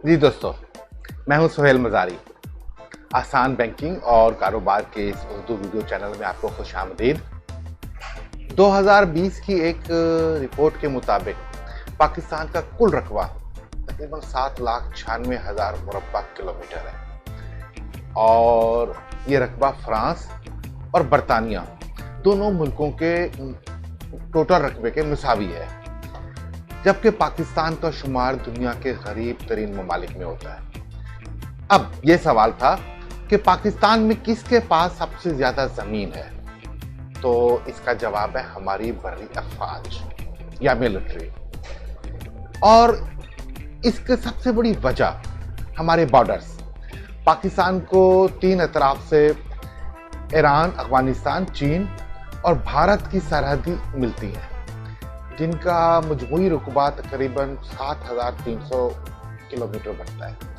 جی دوستو، میں ہوں سہیل مزاری۔ آسان بینکنگ اور کاروبار کے اس اردو ویڈیو چینل میں آپ کو خوش آمدید۔ 2020 کی ایک رپورٹ کے مطابق پاکستان کا کل رقبہ تقریباً 7,96,000 مربع کلومیٹر ہے، اور یہ رقبہ فرانس اور برطانیہ دونوں ملکوں کے ٹوٹل رقبے کے مساوی ہے، جبکہ پاکستان کا شمار دنیا کے غریب ترین ممالک میں ہوتا ہے۔ اب یہ سوال تھا کہ پاکستان میں کس کے پاس سب سے زیادہ زمین ہے، تو اس کا جواب ہے ہماری بحری افواج یا ملٹری، اور اس کے سب سے بڑی وجہ ہمارے بارڈرز۔ پاکستان کو 3 اطراف سے ایران، افغانستان، چین اور بھارت کی سرحدیں ملتی ہیں، جن کا مجموعی رقبہ تقریباً 7,300 کلومیٹر بنتا ہے۔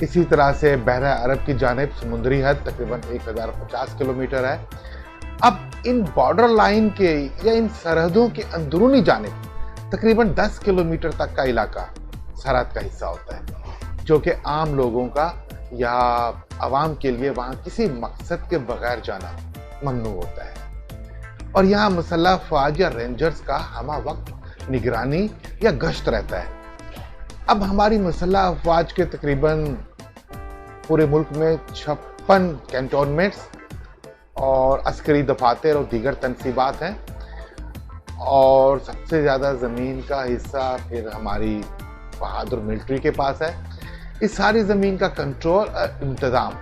اسی طرح سے بحر عرب کی جانب سمندری حد تقریباً 1,050 کلومیٹر ہے۔ اب ان بارڈر لائن کے یا ان سرحدوں کے اندرونی جانب تقریباً 10 کلومیٹر تک کا علاقہ سرحد کا حصہ ہوتا ہے، جو کہ عام لوگوں کا یا عوام کے لیے وہاں کسی مقصد کے بغیر جانا ممنوع ہوتا ہے، اور یہاں مسلح افواج یا رینجرز کا ہمہ وقت نگرانی یا گشت رہتا ہے۔ اب ہماری مسلح افواج کے تقریباً پورے ملک میں 56 کینٹونمنٹس اور عسکری دفاتر اور دیگر تنصیبات ہیں، اور سب سے زیادہ زمین کا حصہ پھر ہماری بہادر ملٹری کے پاس ہے۔ اس ساری زمین کا کنٹرول اور انتظام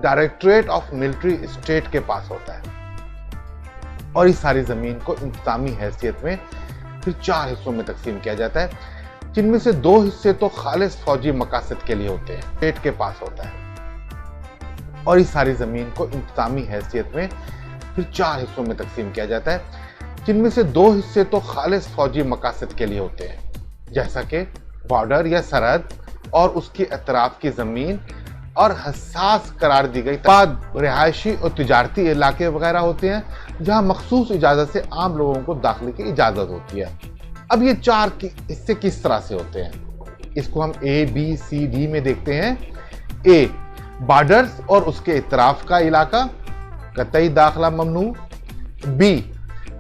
ڈائریکٹوریٹ آف ملٹری اسٹیٹ کے پاس ہوتا ہے، اور اس ساری زمین کو انتظامی حیثیت میں پھر 4 حصوں میں تقسیم کیا جاتا ہے، جن میں سے 2 حصے تو خالص فوجی مقاصد کے لیے ہوتے ہیں، اسٹیٹ کے پاس ہوتا ہے، اور اس ساری زمین کو انتظامی حیثیت میں پھر 4 حصوں میں تقسیم کیا جاتا ہے، جن میں سے 2 حصے تو خالص فوجی مقاصد کے لیے ہوتے ہیں، جیسا کہ بارڈر یا سرحد اور اس کے اطراف کی زمین، اور حساس قرار دی گئی بعد رہائشی اور تجارتی علاقے وغیرہ ہوتے ہیں، جہاں مخصوص اجازت سے عام لوگوں کو داخلے کی اجازت ہوتی ہے۔ اب یہ 4 حصے کس طرح سے ہوتے ہیں، اس کو ہم A B C D میں دیکھتے ہیں۔ A، بارڈرز اور اس کے اطراف کا علاقہ، قطعی داخلہ ممنوع۔ B،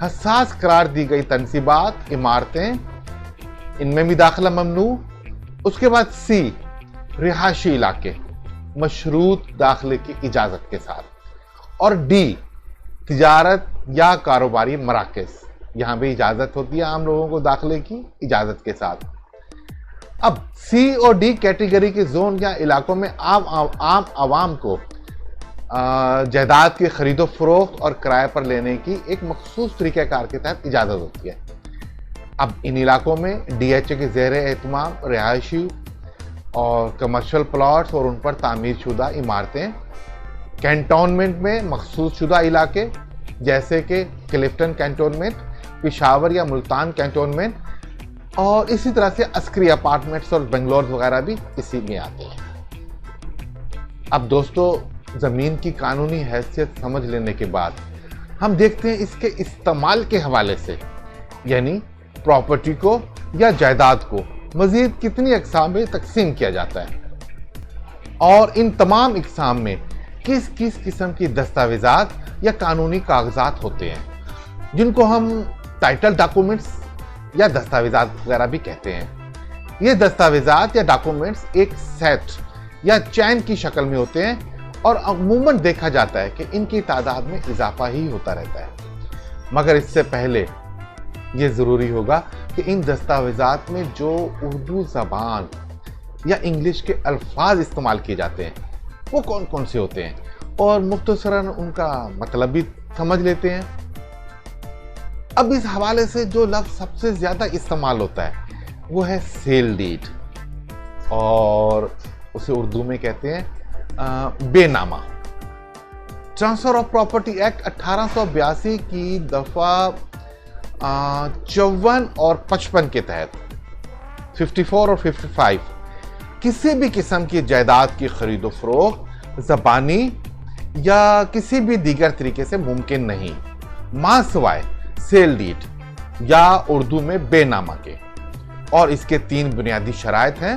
حساس قرار دی گئی تنصیبات، عمارتیں، ان میں بھی داخلہ ممنوع۔ اس کے بعد C، رہائشی علاقے، مشروط داخلے کی اجازت کے ساتھ۔ اور D، تجارت یا کاروباری مراکز، یہاں بھی اجازت ہوتی ہے عام لوگوں کو داخلے کی اجازت کے ساتھ۔ اب C اور D کیٹیگری کے زون یا علاقوں میں عام عوام کو جائیداد کی خرید و فروخت اور کرائے پر لینے کی ایک مخصوص طریقہ کار کے تحت اجازت ہوتی ہے۔ اب ان علاقوں میں DHA کے زیر اہتمام رہائشی اور کمرشل پلاٹس اور ان پر تعمیر شدہ عمارتیں، کینٹونمنٹ میں مخصوص شدہ علاقے جیسے کہ کلفٹن کینٹونمنٹ، پشاور یا ملتان کینٹونمنٹ، اور اسی طرح سے عسکری اپارٹمنٹس اور بنگلور وغیرہ بھی اسی میں آتے ہیں۔ اب دوستو، زمین کی قانونی حیثیت سمجھ لینے کے بعد ہم دیکھتے ہیں اس کے استعمال کے حوالے سے، یعنی پراپرٹی کو یا جائیداد کو مزید کتنی اقسام میں تقسیم کیا جاتا ہے، اور ان تمام اقسام میں کس کس قسم کی دستاویزات یا قانونی کاغذات ہوتے ہیں، جن کو ہم ٹائٹل ڈاکومنٹس یا دستاویزات وغیرہ بھی کہتے ہیں۔ یہ دستاویزات یا ڈاکومنٹس ایک سیٹ یا چین کی شکل میں ہوتے ہیں، اور عموماً دیکھا جاتا ہے کہ ان کی تعداد میں اضافہ ہی ہوتا رہتا ہے۔ مگر اس سے پہلے یہ ضروری ہوگا کہ ان دستاویزات میں جو اردو زبان یا انگلش کے الفاظ استعمال کیے جاتے ہیں وہ کون کون سے ہوتے ہیں، اور مختصراً ان کا مطلب بھی سمجھ لیتے ہیں۔ اب اس حوالے سے جو لفظ سب سے زیادہ استعمال ہوتا ہے وہ ہے سیل ڈیڈ، اور اسے اردو میں کہتے ہیں بے نامہ۔ ٹرانسفر آف پراپرٹی ایکٹ 1882 کی دفعہ 54 اور 55 کے تحت 54 اور 55 کسی بھی قسم کی جائیداد کی خرید و فروخت زبانی یا کسی بھی دیگر طریقے سے ممکن نہیں، ماں سوائے سیل ڈیڈ یا اردو میں بے نامہ کے، اور اس کے 3 بنیادی شرائط ہیں۔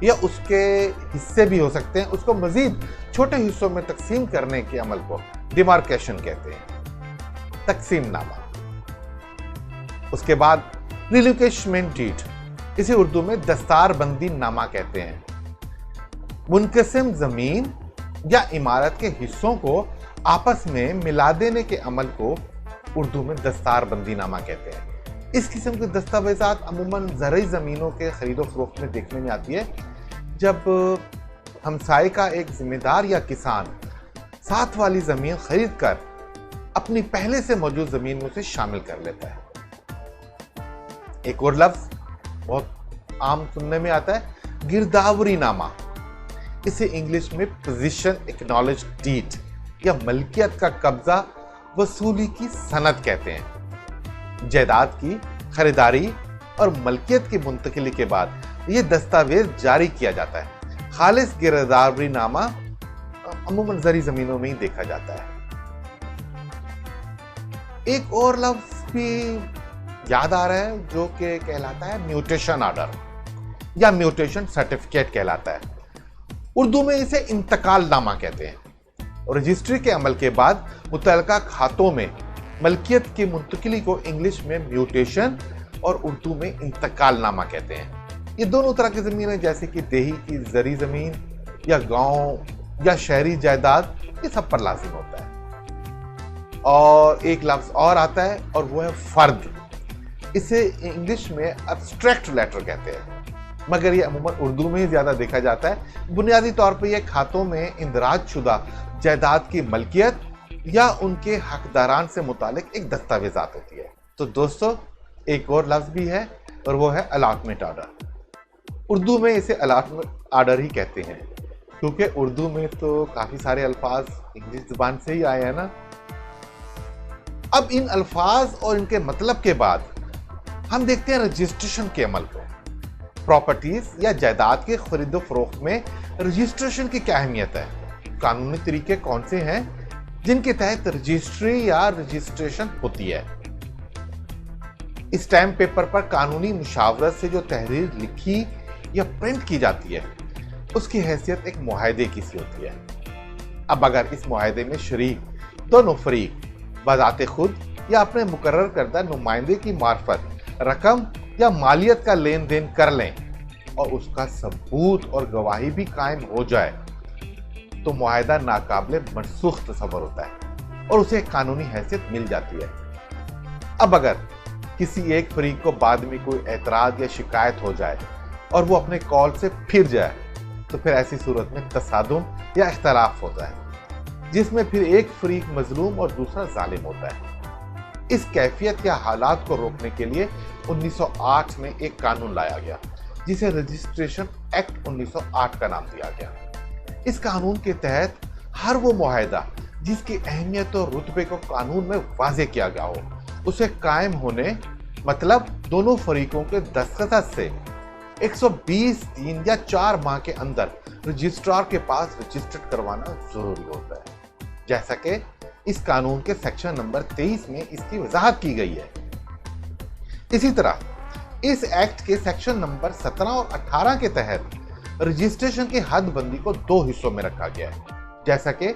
یا اس کے حصے بھی ہو سکتے ہیں، اس کو مزید چھوٹے حصوں میں تقسیم کرنے کے عمل کو ڈیمارکیشن کہتے ہیں، تقسیم نامہ۔ اس کے بعد ریلوکیشمنٹ ڈیڈ، اسے اردو میں دستار بندی نامہ کہتے ہیں۔ منقسم زمین یا عمارت کے حصوں کو آپس میں ملا دینے کے عمل کو اردو میں دستار بندی نامہ کہتے ہیں۔ اس قسم کے دستاویزات عموماً زرعی زمینوں کے خرید و فروخت میں دیکھنے میں آتی ہے، جب ہمسائے کا ایک ذمہ دار یا کسان ساتھ والی زمین خرید کر اپنی پہلے سے موجود زمین میں اسے شامل کر لیتا ہے۔ ایک اور لفظ بہت عام سننے میں آتا ہے، گرداوری نامہ۔ اسے انگلش میں پوزیشن ایکنالج ڈیڈ یا ملکیت کا قبضہ وصولی کی سند کہتے ہیں۔ جائیداد کی خریداری اور ملکیت کی منتقلی کے بعد یہ دستاویز جاری کیا جاتا ہے۔ خالص گرداوری نامہ عموماً زرعی زمینوں میں ہی دیکھا جاتا ہے۔ ایک اور لفظ بھی یاد آ رہا ہے جو کہ کہلاتا ہے میوٹیشن آرڈر یا میوٹیشن سرٹیفکیٹ کہلاتا ہے۔ اردو میں اسے انتقال نامہ کہتے ہیں۔ رجسٹری کے عمل کے بعد متعلقہ کھاتوں میں ملکیت کی منتقلی کو انگلش میں میوٹیشن اور اردو میں انتقال نامہ کہتے ہیں۔ یہ دونوں طرح کی زمینیں جیسے کہ دیہی کی زرعی زمین یا گاؤں یا شہری جائیداد، یہ سب پر لازم ہوتا ہے۔ اور ایک لفظ اور آتا ہے اور وہ ہے فرد۔ اسے انگلش میں ابسٹریکٹ لیٹر کہتے ہیں، مگر یہ عموماً اردو میں ہی زیادہ دیکھا جاتا ہے۔ بنیادی طور پہ یہ کھاتوں میں اندراج شدہ جائیداد کی ملکیت یا ان کے حقداران سے متعلق ایک دستاویزات ہوتی ہے۔ تو دوستو ایک اور لفظ بھی ہے اور وہ ہے الاٹمنٹ آرڈر۔ اردو میں اسے الاٹمنٹ آرڈر ہی کہتے ہیں، کیونکہ اردو میں تو کافی سارے الفاظ انگلش زبان سے ہی آئے ہیں نا۔ اب ان الفاظ اور ان کے مطلب کے بعد ہم دیکھتے ہیں رجسٹریشن کے عمل کو۔ پراپرٹیز یا جائیداد کے خرید و فروخت میں رجسٹریشن کی کیا اہمیت ہے؟ قانونی طریقے کون سے ہیں جن کے تحت رجسٹری یا رجسٹریشن ہوتی ہے؟ اسٹیمپ پیپر پر قانونی مشاورت سے جو تحریر لکھی یا پرنٹ کی جاتی ہے اس کی حیثیت ایک معاہدے کی سی ہوتی ہے۔ اب اگر اس معاہدے میں شریک دونوں فریق بذات خود یا اپنے مقرر کردہ نمائندے کی معرفت رقم یا مالیت کا لین دین کر لیں اور اس کا ثبوت اور گواہی بھی قائم ہو جائے تو معاہدہ ناقابل منسوخ تصور ہوتا ہے اور اسے قانونی حیثیت مل جاتی ہے۔ اب اگر کسی ایک فریق کو بعد میں کوئی اعتراض یا شکایت ہو جائے اور وہ اپنے قول سے پھر جائے تو پھر ایسی صورت میں تصادم یا اختلاف ہوتا ہے، جس میں پھر ایک فریق مظلوم اور دوسرا ظالم ہوتا ہے۔ اس کیفیت یا حالات کو روکنے کے لیے 1908 میں ایک قانون لایا گیا جسے رجسٹریشن ایکٹ 1908 کا نام دیا گیا۔ اس قانون کے تحت ہر وہ معاہدہ جس کی اہمیت اور رتبے کو قانون میں واضح کیا گیا ہو اسے قائم ہونے مطلب دونوں فریقوں کے دستخط سے 120 دن یا 4 ماہ کے اندر رجسٹرار کے پاس رجسٹرڈ کروانا ضروری ہوتا ہے، جیسا کہ اس قانون کے سیکشن نمبر 23 میں اس کی وضاحت کی گئی ہے۔ اسی طرح اس ایکٹ کے سیکشن نمبر 17 اور 18 کے تحت رجسٹریشن کی حد بندی کو 2 حصوں میں رکھا گیا ہے، جیسا کہ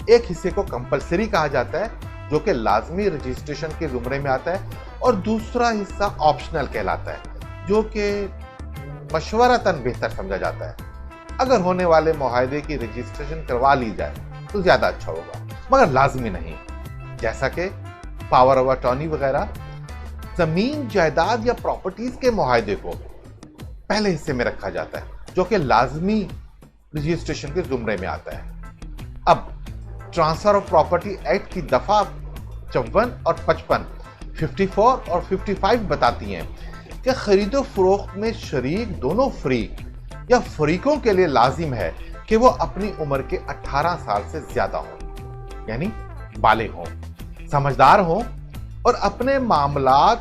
ایک حصے کو کمپلسری کہا جاتا ہے جو کہ لازمی رجسٹریشن کے زمرے میں آتا ہے، اور دوسرا حصہ آپشنل کہلاتا ہے جو کہ مشورتاً بہتر سمجھا جاتا ہے۔ اگر ہونے والے معاہدے کی رجسٹریشن کروا لی جائے تو زیادہ اچھا ہوگا، مگر لازمی نہیں، جیسا کہ پاور آف اٹارنی وغیرہ۔ زمین جائیداد یا پراپرٹیز کے معاہدے کو پہلے حصے میں رکھا جاتا ہے جو کہ لازمی رجسٹریشن کے زمرے میں آتا ہے۔ اب ٹرانسفر آف پراپرٹی ایکٹ کی دفعہ 54 اور 55، 54 اور 55 بتاتی ہیں کہ خرید و فروخت میں شریک دونوں فریق یا فریقوں کے لیے لازم ہے کہ وہ اپنی عمر کے 18 سال سے زیادہ ہوں، یعنی بالغ ہوں، سمجھدار ہوں اور اپنے معاملات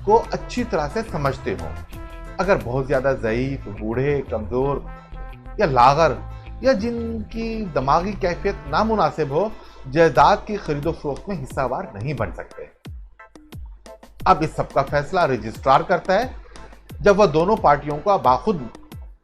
کو اچھی طرح سے سمجھتے ہوں۔ اگر بہت زیادہ ضعیف، بوڑھے، کمزور یا لاغر یا جن کی دماغی کیفیت نامناسب ہو جائیداد کی خرید و فروخت میں حصہ وار نہیں بن سکتے۔ اب اس سب کا فیصلہ رجسٹرار کرتا ہے جب وہ دونوں پارٹیوں کا باخود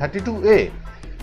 32A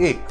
1,